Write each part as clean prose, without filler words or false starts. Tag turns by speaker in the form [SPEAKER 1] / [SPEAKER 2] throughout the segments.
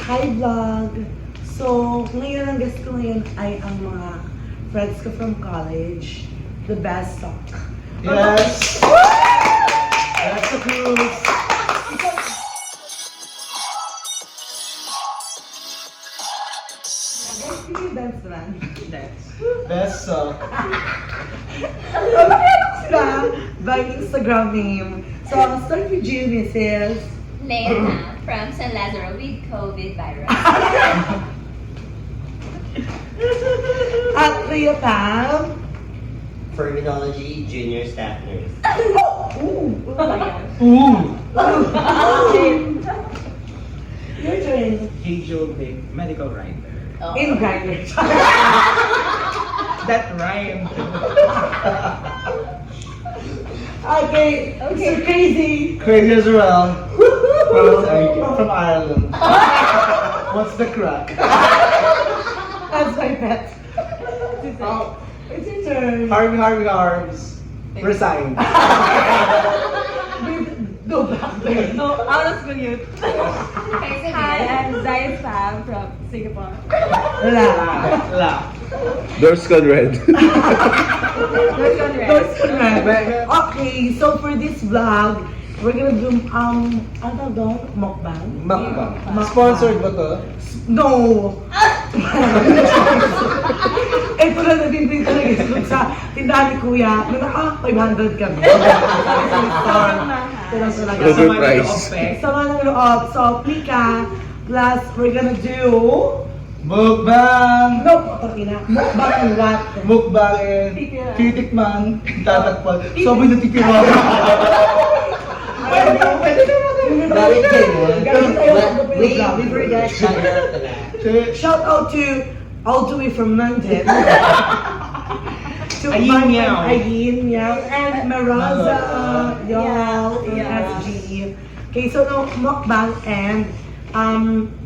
[SPEAKER 1] Hi vlog! So, ngayon ang guest ko ngayon ay ang mga friends ko from college. The best talk.
[SPEAKER 2] Yes! That's the cruise!
[SPEAKER 1] Best friend.
[SPEAKER 2] Best talk.
[SPEAKER 1] Nakilala ko sila by Instagram name. So, I'll start with you, Mrs.
[SPEAKER 3] Leona from San Lazaro with COVID virus.
[SPEAKER 1] At Rhea Pam.
[SPEAKER 4] Terminology, junior staff nurse.
[SPEAKER 1] Ooh!
[SPEAKER 2] Ooh!
[SPEAKER 1] Your turn.
[SPEAKER 5] Hazel Vic, medical writer.
[SPEAKER 1] In Grindr.
[SPEAKER 5] That rhymed.
[SPEAKER 1] Okay, so crazy.
[SPEAKER 2] Crazy as well. From Ireland. What's the crack?
[SPEAKER 1] That's my pet.
[SPEAKER 2] Oh,
[SPEAKER 1] It's your turn.
[SPEAKER 2] Harvey Arms. Resign.
[SPEAKER 1] Go back there.
[SPEAKER 6] No, out of school youth.
[SPEAKER 3] Hi,
[SPEAKER 6] Hi, I'm Zai Pham from Singapore.
[SPEAKER 1] Wala.
[SPEAKER 2] La.
[SPEAKER 7] Doors gone red.
[SPEAKER 1] Doors correct. Okay, so for this vlog, we're gonna do, ano daw? Mukbang?
[SPEAKER 2] Mukbang. Sponsored ba to?
[SPEAKER 1] No! Ito na nabibili talaga sa tindahan ni Kuya. Naka 500 kami. Ito lang talaga.
[SPEAKER 7] Overpriced.
[SPEAKER 1] Sama ng loob. So, PIC-A. Plus, we're gonna do...
[SPEAKER 2] Mukbang!
[SPEAKER 1] No, pakina. Mukbang and what?
[SPEAKER 2] Mukbang and titikman, tatakpan. Sabi na titiwan.
[SPEAKER 1] Pwede naman.
[SPEAKER 4] Bakit ganun?
[SPEAKER 1] Guys, ayaw ko
[SPEAKER 4] We forgot shout out to that.
[SPEAKER 1] Shout out to all the way from London. To
[SPEAKER 5] Ayin Meow.
[SPEAKER 1] Ayin Meow and Maraza, y'all, SG. Okay, so no mukbang and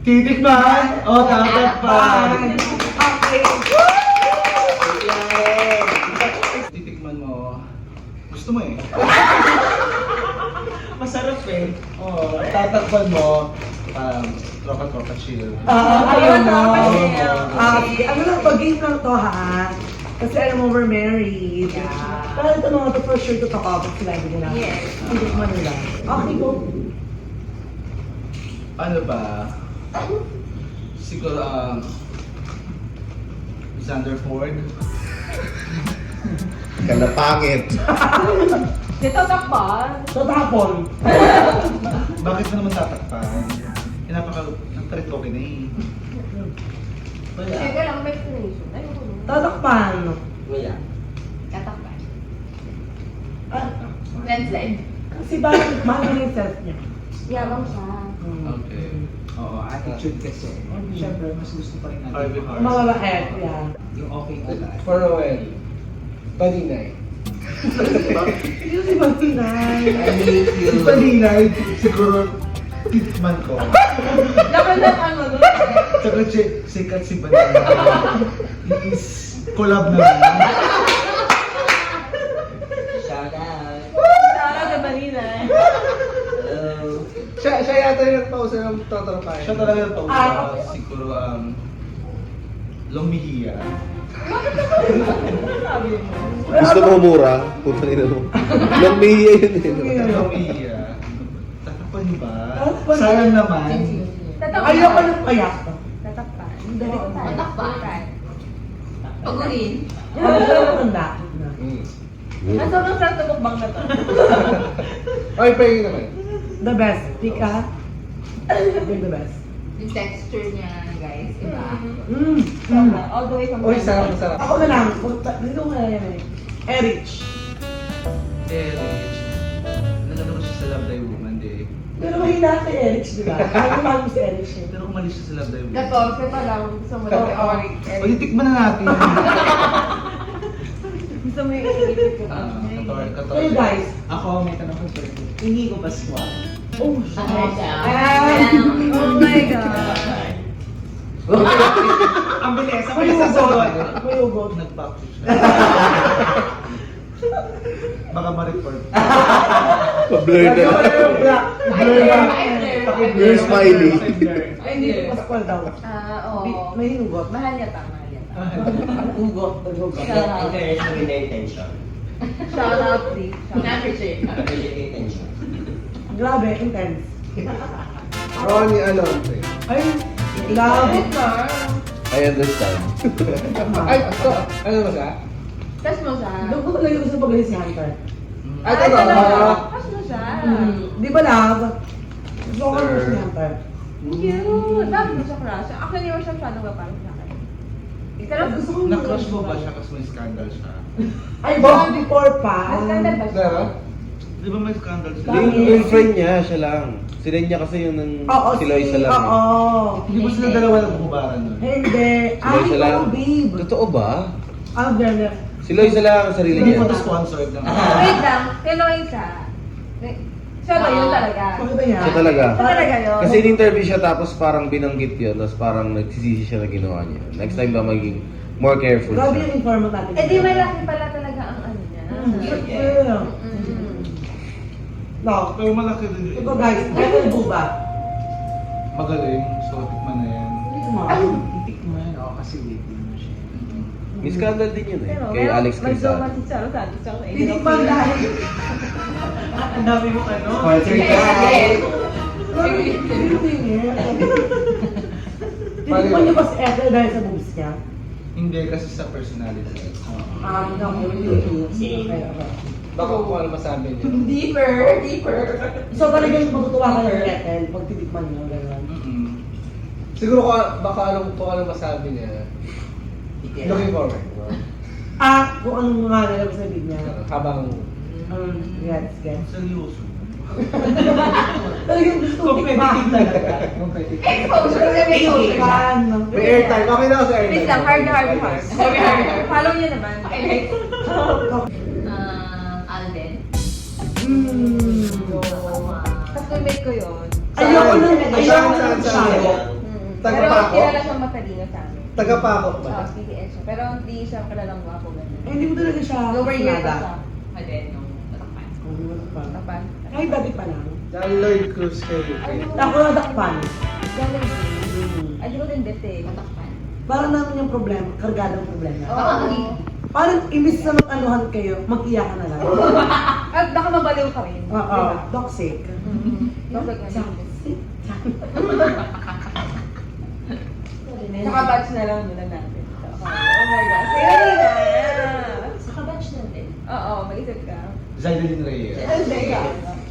[SPEAKER 2] Titikman o tatakpan.
[SPEAKER 1] Okay.
[SPEAKER 2] Titikman mo. Gusto mo eh.
[SPEAKER 5] Masarap eh.
[SPEAKER 2] Oo, tatakpan mo. Tropa chill.
[SPEAKER 1] Ayun mo.
[SPEAKER 6] Okay.
[SPEAKER 1] Ano lang, pag-game lang to ha. Kasi alam mo, we're married. Pero ito naman to for sure to talk about sila nila.
[SPEAKER 3] Yes.
[SPEAKER 1] Hindi man nila. Okay, go.
[SPEAKER 2] Ano ba? Siguro, Xander Ford.
[SPEAKER 7] Kalapangit.
[SPEAKER 6] Dito takpan.
[SPEAKER 1] Tatapon.
[SPEAKER 2] Bakit mo naman tatakpan? Nagtarit okay na eh. Wala.
[SPEAKER 3] Teka lang, may explanation. Ano ko?
[SPEAKER 1] Tatakpan.
[SPEAKER 4] Wala.
[SPEAKER 3] Tatakpan.
[SPEAKER 1] Ah,
[SPEAKER 3] Landslide.
[SPEAKER 1] kasi bakit mahal na yung self niya.
[SPEAKER 3] Yabang siya.
[SPEAKER 2] Okay.
[SPEAKER 5] Oo, attitude kasi. Siyempre, mas gusto pa rin
[SPEAKER 2] Harvey
[SPEAKER 5] natin.
[SPEAKER 2] Arms.
[SPEAKER 1] Mga babae, yan.
[SPEAKER 5] Yung okay agad.
[SPEAKER 2] For a while. Paninay.
[SPEAKER 1] Yung si Martinay.
[SPEAKER 2] Si Paninay, siguro titikman ko.
[SPEAKER 6] Laban ng ano no?
[SPEAKER 2] Tsaka sikat si Paninay. Is collab na lang.
[SPEAKER 4] Shout out.
[SPEAKER 6] Tara na Marina.
[SPEAKER 4] Hello.
[SPEAKER 2] Siya yata yung nagpausa ng totropahin. Siya talaga yung pausa. Siguro, lumihiya.
[SPEAKER 7] Gusto mo mura? Putang ina mo. Lang mihiya yun eh.
[SPEAKER 2] Lumihiya. Tatakpan niyo ba?
[SPEAKER 1] Tatakpan.
[SPEAKER 2] Sayang naman.
[SPEAKER 1] Ayoko ng payak.
[SPEAKER 6] Tatakpan.
[SPEAKER 3] Tatakpan. Pagurin.
[SPEAKER 1] Ano siya matanda?
[SPEAKER 6] Ang sobrang sarap na mukbang na to.
[SPEAKER 2] Ay, pahingin naman.
[SPEAKER 1] The best. PIC-A. You're the best.
[SPEAKER 3] Yung texture niya, guys. Iba.
[SPEAKER 6] All the way from
[SPEAKER 2] Uy, sarap na sarap.
[SPEAKER 1] Ako na lang. Dito ko na yan eh. Erich.
[SPEAKER 2] Erich. Nalala ko siya sa Love Thy Woman, di.
[SPEAKER 1] Pero mahina kay Erich, di ba? Ano mahal mo si Erich eh?
[SPEAKER 2] Pero umalis siya sa Love Thy Woman.
[SPEAKER 6] 14 pa lang. Gusto mo lang Oric.
[SPEAKER 2] O, titikman na natin.
[SPEAKER 6] Gusto mo yung i-edit ko.
[SPEAKER 1] Kayo guys.
[SPEAKER 5] Ako, may tanong ko sa'yo. Hindi ko ba squat?
[SPEAKER 1] Oh,
[SPEAKER 6] Oh my God.
[SPEAKER 5] Ang bilis, ang
[SPEAKER 1] may
[SPEAKER 5] bilis sa sagot.
[SPEAKER 1] ugot. May ugot.
[SPEAKER 2] Nag-back siya. Baka ma-report.
[SPEAKER 7] Pa-blur na.
[SPEAKER 1] Black.
[SPEAKER 7] Blur smiley.
[SPEAKER 1] Ay, hindi ko Pascual daw.
[SPEAKER 3] Oo.
[SPEAKER 1] May hinugot.
[SPEAKER 3] Mahal niya ta, mahal niya ta.
[SPEAKER 1] Hugot, hugot.
[SPEAKER 4] Interest mo na intention.
[SPEAKER 6] Shout out, please.
[SPEAKER 3] Na-appreciate.
[SPEAKER 4] Appreciate intention.
[SPEAKER 1] Grabe, intense.
[SPEAKER 2] Ronnie Alonte.
[SPEAKER 1] Ay, love.
[SPEAKER 7] I understand.
[SPEAKER 5] Ay, ito. Ano ba siya?
[SPEAKER 6] Test mo siya.
[SPEAKER 1] Doon ko talaga gusto pag si Hunter.
[SPEAKER 5] Ay, ito ba?
[SPEAKER 6] Test mo siya.
[SPEAKER 1] Di ba love? Gusto ko gusto si Hunter.
[SPEAKER 6] Cute. Dami mo siya crush. Actually, hindi mo siya masyadong parang sa akin. Pero gusto ko
[SPEAKER 2] Na-crush mo ba siya kasi may scandal siya?
[SPEAKER 1] Ay, ba? Before pa.
[SPEAKER 6] Mas ganda ba siya?
[SPEAKER 5] Meron?
[SPEAKER 2] Di ba may scandal siya?
[SPEAKER 7] Yung friend niya, siya lang. Sila niya kasi yung
[SPEAKER 1] Oo,
[SPEAKER 7] si Loisa lang.
[SPEAKER 1] Oo.
[SPEAKER 2] Hindi ba sila dalawa nagbubaran nun?
[SPEAKER 1] Hindi.
[SPEAKER 7] Si Loisa
[SPEAKER 1] Ay,
[SPEAKER 7] lang.
[SPEAKER 1] ikaw, babe.
[SPEAKER 7] Totoo ba?
[SPEAKER 1] Ah, ganda.
[SPEAKER 7] Si Loisa lang ang sarili
[SPEAKER 2] Hindi
[SPEAKER 7] niya.
[SPEAKER 2] mo ito sponsored lang.
[SPEAKER 6] Wait lang. Kay Loisa. Siya ba yun talaga?
[SPEAKER 1] Pakita niya.
[SPEAKER 7] Siya talaga.
[SPEAKER 6] Siya talaga yun?
[SPEAKER 7] Kasi in-interview siya tapos parang binanggit yun, tapos parang nagsisisi siya na ginawa niya. Next time ba maging more careful
[SPEAKER 1] Grabe
[SPEAKER 7] siya.
[SPEAKER 1] yung informant natin.
[SPEAKER 6] Eh di malaki pala talaga ang ano niya.
[SPEAKER 1] Yeah. No.
[SPEAKER 2] Pero malaki din.
[SPEAKER 1] Ito guys, better po ba?
[SPEAKER 2] Magaling. So, tikman na yan.
[SPEAKER 1] Ay,
[SPEAKER 5] Titikman. Oo, kasi waiting mo siya.
[SPEAKER 7] May scandal din yun eh,
[SPEAKER 6] Pero
[SPEAKER 7] kay Alex
[SPEAKER 6] may
[SPEAKER 7] Quezada.
[SPEAKER 6] jowa si Charo Santos sa akin.
[SPEAKER 1] hindi pa dahil.
[SPEAKER 2] Ang dami mo ano?
[SPEAKER 7] Sponsor
[SPEAKER 1] Tinikman niyo ba si Ethel dahil sa boobs niya?
[SPEAKER 2] Hindi, kasi sa personality.
[SPEAKER 5] Baka kung ano masabi niya.
[SPEAKER 6] Deeper.
[SPEAKER 1] So talagang matutuwa ka ng Ethel pag titikman niyo, gano'n.
[SPEAKER 5] Siguro baka kung ano masabi niya. Looking forward.
[SPEAKER 1] Kung anong mga nalabas sa bib niya.
[SPEAKER 5] Habang
[SPEAKER 1] Gets.
[SPEAKER 2] Seryoso.
[SPEAKER 1] Talagang gusto ko tikman.
[SPEAKER 5] competitive.
[SPEAKER 6] Exposure na may
[SPEAKER 1] Tikman.
[SPEAKER 5] May airtime. Okay na ako sa airtime.
[SPEAKER 6] Please lang, hard. Follow niyo naman.
[SPEAKER 3] Alden.
[SPEAKER 6] Tapos roommate ko yun.
[SPEAKER 1] Ayoko nang
[SPEAKER 5] Saan?
[SPEAKER 1] masyado.
[SPEAKER 5] Taga
[SPEAKER 6] Pero
[SPEAKER 5] Paco?
[SPEAKER 6] kilala siyang matalino sa amin.
[SPEAKER 5] Taga-Paco ba?
[SPEAKER 6] Oo, PDS siya. Pero hindi siya kilalang gwapo ganun.
[SPEAKER 1] Hindi mo talaga siya
[SPEAKER 6] Lower year pa siya.
[SPEAKER 3] Alden, nung tatakpan.
[SPEAKER 6] Tapan.
[SPEAKER 1] Ay, dati pa lang.
[SPEAKER 5] John Lloyd Cruz kayo.
[SPEAKER 1] Ako nadakpan.
[SPEAKER 6] Galing din. Ay, di ko din bet eh.
[SPEAKER 3] Tatakpan.
[SPEAKER 1] Parang naman yung problema, kargadang problema.
[SPEAKER 3] Baka maging
[SPEAKER 1] Parang imbis na mag-anuhan kayo, mag-iyakan na lang.
[SPEAKER 6] At baka mabaliw ka rin.
[SPEAKER 1] Oo, toxic.
[SPEAKER 6] Toxic na siya.
[SPEAKER 1] Toxic.
[SPEAKER 6] Saka batch na lang muna natin. So, oh my gosh. Sige na!
[SPEAKER 3] Saka batch natin.
[SPEAKER 6] Oo, mag-isip ka.
[SPEAKER 2] Zaidelin Reyes.
[SPEAKER 6] Hindi ka.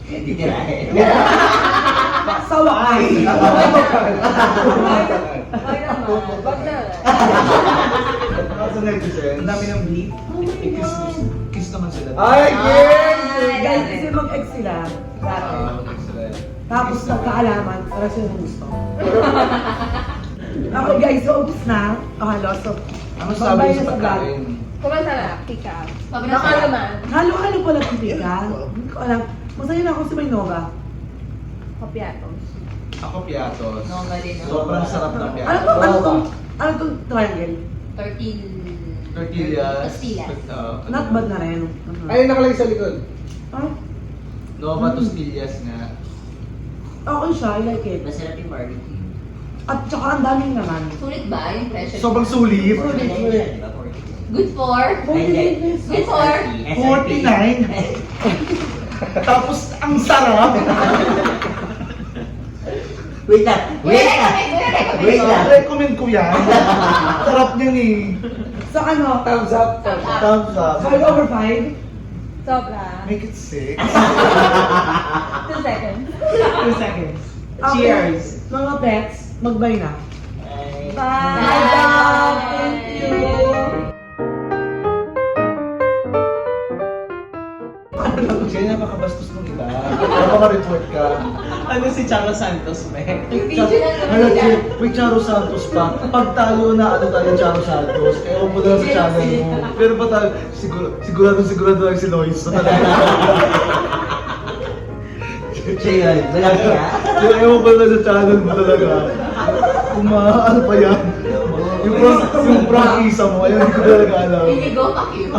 [SPEAKER 4] Hindi tirahin.
[SPEAKER 1] Sa wakas.
[SPEAKER 6] Wag naman. Wag na.
[SPEAKER 2] Ako sa netizen, ang dami ng bleep. Kiss naman sila.
[SPEAKER 5] Ay, yes!
[SPEAKER 1] Guys, kasi mag-ex sila. Dati.
[SPEAKER 2] Excellent.
[SPEAKER 1] Tapos nagkaalaman, para sila ng gusto. Okay guys, so ubus na. Halos. So,
[SPEAKER 2] Ano sabi mo sa pagkain?
[SPEAKER 6] Kumanta na. PIC-A.
[SPEAKER 3] Sobrang
[SPEAKER 6] Baka
[SPEAKER 3] sarap.
[SPEAKER 6] naman.
[SPEAKER 1] Halo-halo pala ng pika. Hindi ko alam. Masaya na ako sa Maynova.
[SPEAKER 6] Kopiatos.
[SPEAKER 2] Ako piatos.
[SPEAKER 3] Nova din ako.
[SPEAKER 2] Sobrang sarap ng piatos.
[SPEAKER 1] Ano tong triangle?
[SPEAKER 2] Tortillas.
[SPEAKER 3] Tostillas.
[SPEAKER 1] Not bad na rin.
[SPEAKER 5] Ayun nakalagay sa likod.
[SPEAKER 1] Ah,
[SPEAKER 2] Nova Tostillas nga.
[SPEAKER 1] okay siya, I like it.
[SPEAKER 4] Masarap yung barbecue.
[SPEAKER 1] At saka ang daming naman.
[SPEAKER 3] Sulit ba yung pressure?
[SPEAKER 2] Sobrang sulit.
[SPEAKER 1] Sulit.
[SPEAKER 3] Good for? Good for?
[SPEAKER 2] 49. Tapos ang sarap.
[SPEAKER 4] Wait lang.
[SPEAKER 2] Recommend ko yan. Sarap niyan eh.
[SPEAKER 1] So ano,
[SPEAKER 5] Thumbs up.
[SPEAKER 2] Thumbs up.
[SPEAKER 1] 5 over 5?
[SPEAKER 6] Sobra.
[SPEAKER 2] Make it 6.
[SPEAKER 6] 2 seconds.
[SPEAKER 2] 2 seconds.
[SPEAKER 1] Cheers! Mga pets, magbay na.
[SPEAKER 6] Bye!
[SPEAKER 1] Bye! Thank you!
[SPEAKER 2] Siya yung napakabastos ng iba. Napaka-report ka.
[SPEAKER 5] Ano si Charo Santos, me?
[SPEAKER 2] May Charo Santos pa. Pag tayo na ano tayo Charo Santos, ewan mo na lang sa channel mo. Pero pa tayo, sigurado lang si Lois. So talaga.
[SPEAKER 4] Siya yun. Malaki ha?
[SPEAKER 2] Ewan mo na sa channel mo talaga. Kung ano pa yan. Yung prank isa mo, ayun, hindi ko talaga alam.
[SPEAKER 3] Inigo, fuck you.